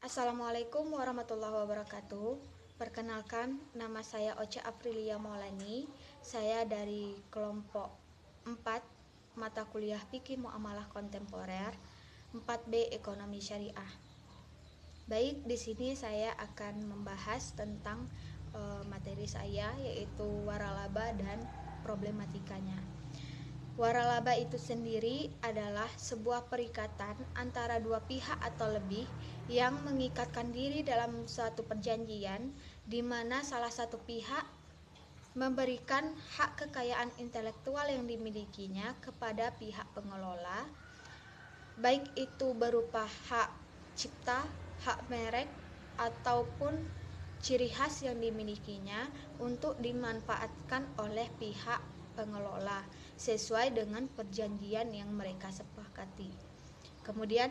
Assalamualaikum warahmatullahi wabarakatuh. Perkenalkan, nama saya Ocha Aprilia Maulani. Saya dari kelompok 4 mata kuliah Fikih Muamalah Kontemporer 4B Ekonomi Syariah. Baik, di sini saya akan membahas tentang materi saya, yaitu waralaba dan problematikanya. Waralaba itu sendiri adalah sebuah perikatan antara dua pihak atau lebih yang mengikatkan diri dalam suatu perjanjian di mana salah satu pihak memberikan hak kekayaan intelektual yang dimilikinya kepada pihak pengelola, baik itu berupa hak cipta, hak merek, ataupun ciri khas yang dimilikinya untuk dimanfaatkan oleh pihak pengelola sesuai dengan perjanjian yang mereka sepakati. Kemudian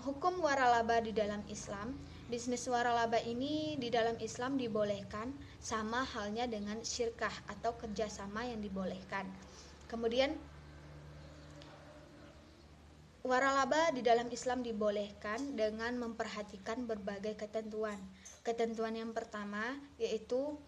hukum waralaba di dalam Islam, bisnis waralaba ini di dalam Islam dibolehkan sama halnya dengan syirkah atau kerjasama yang dibolehkan. Kemudian waralaba di dalam Islam dibolehkan dengan memperhatikan berbagai ketentuan. Ketentuan yang pertama yaitu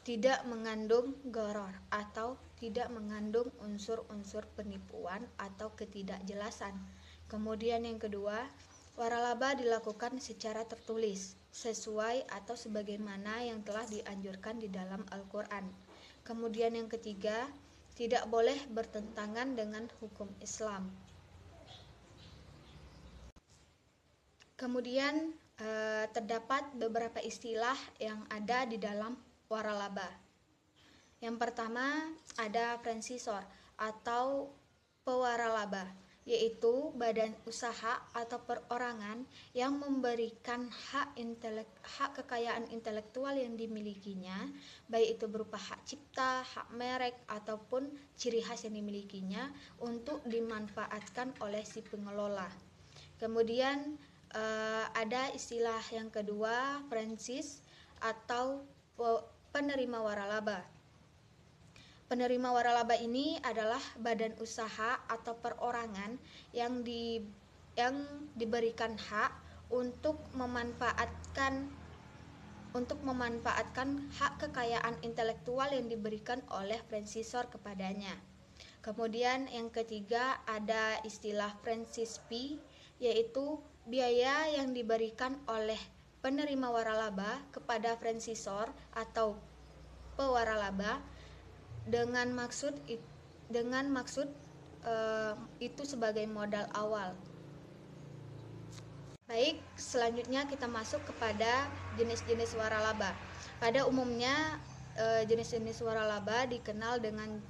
tidak mengandung gharar atau tidak mengandung unsur-unsur penipuan atau ketidakjelasan. Kemudian yang kedua, waralaba dilakukan secara tertulis sesuai atau sebagaimana yang telah dianjurkan di dalam Al-Quran. Kemudian yang ketiga, tidak boleh bertentangan dengan hukum Islam. Kemudian terdapat beberapa istilah yang ada di dalam waralaba. Yang pertama ada franchisor atau pewaralaba, yaitu badan usaha atau perorangan yang memberikan hak kekayaan intelektual yang dimilikinya, baik itu berupa hak cipta, hak merek, ataupun ciri khas yang dimilikinya untuk dimanfaatkan oleh si pengelola. Kemudian ada istilah yang kedua, franchise atau penerima waralaba. Penerima waralaba ini adalah badan usaha atau perorangan yang diberikan hak untuk memanfaatkan hak kekayaan intelektual yang diberikan oleh franchisor kepadanya. Kemudian yang ketiga ada istilah franchise fee, yaitu biaya yang diberikan oleh penerima waralaba kepada franchisor atau pewaralaba dengan maksud itu sebagai modal awal. Baik, selanjutnya kita masuk kepada jenis-jenis waralaba. Pada umumnya jenis-jenis waralaba dikenal dengan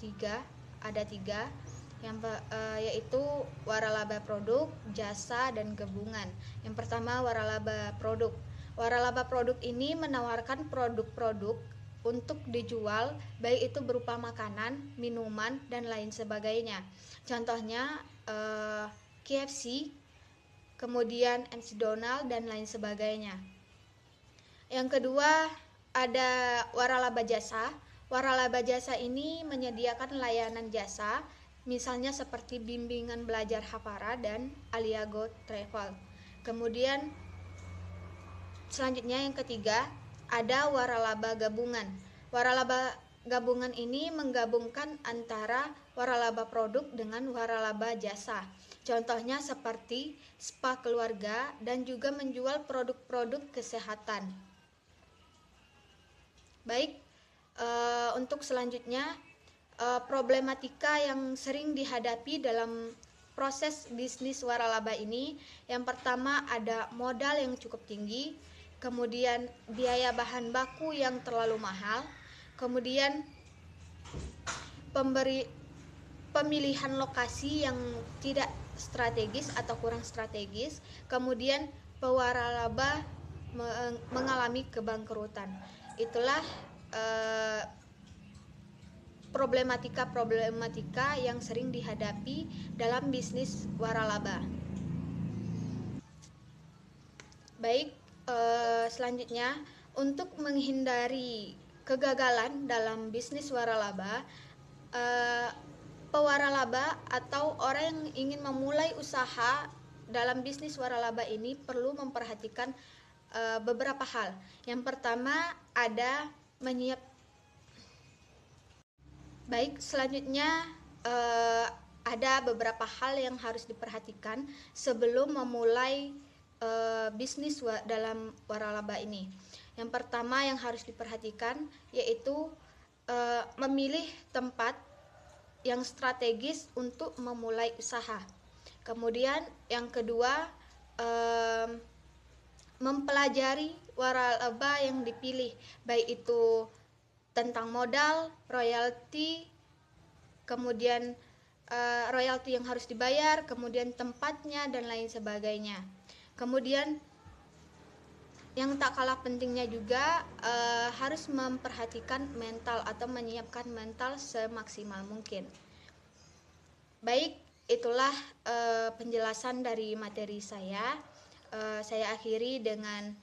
ada tiga, yaitu waralaba produk, jasa, dan gabungan. Yang pertama waralaba produk. Waralaba produk ini menawarkan produk-produk untuk dijual, baik itu berupa makanan, minuman, dan lain sebagainya. Contohnya KFC, kemudian McDonald, dan lain sebagainya. Yang kedua ada waralaba jasa. Waralaba jasa ini menyediakan layanan jasa, misalnya seperti bimbingan belajar Hafara dan Aliago Travel. Kemudian selanjutnya yang ketiga ada waralaba gabungan. Waralaba gabungan ini menggabungkan antara waralaba produk dengan waralaba jasa. Contohnya seperti spa keluarga dan juga menjual produk-produk kesehatan. Baik, untuk selanjutnya problematika yang sering dihadapi dalam proses bisnis waralaba ini. Yang pertama ada modal yang cukup tinggi, kemudian biaya bahan baku yang terlalu mahal, kemudian pemilihan lokasi yang tidak strategis atau kurang strategis, kemudian pewaralaba mengalami kebangkrutan. Itulah problematika yang sering dihadapi dalam bisnis waralaba. Baik, selanjutnya untuk menghindari kegagalan dalam bisnis waralaba, pewaralaba atau orang yang ingin memulai usaha dalam bisnis waralaba ini perlu memperhatikan beberapa hal. Yang pertama ada selanjutnya ada beberapa hal yang harus diperhatikan sebelum memulai bisnis dalam waralaba ini. Yang pertama yang harus diperhatikan yaitu memilih tempat yang strategis untuk memulai usaha. Kemudian yang kedua, mempelajari waralaba yang dipilih, baik itu tentang modal, royalti, kemudian royalti yang harus dibayar, kemudian tempatnya dan lain sebagainya. Kemudian yang tak kalah pentingnya juga harus memperhatikan mental atau menyiapkan mental semaksimal mungkin. Baik, itulah penjelasan dari materi saya. Saya akhiri dengan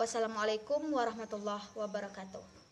wassalamualaikum warahmatullahi wabarakatuh.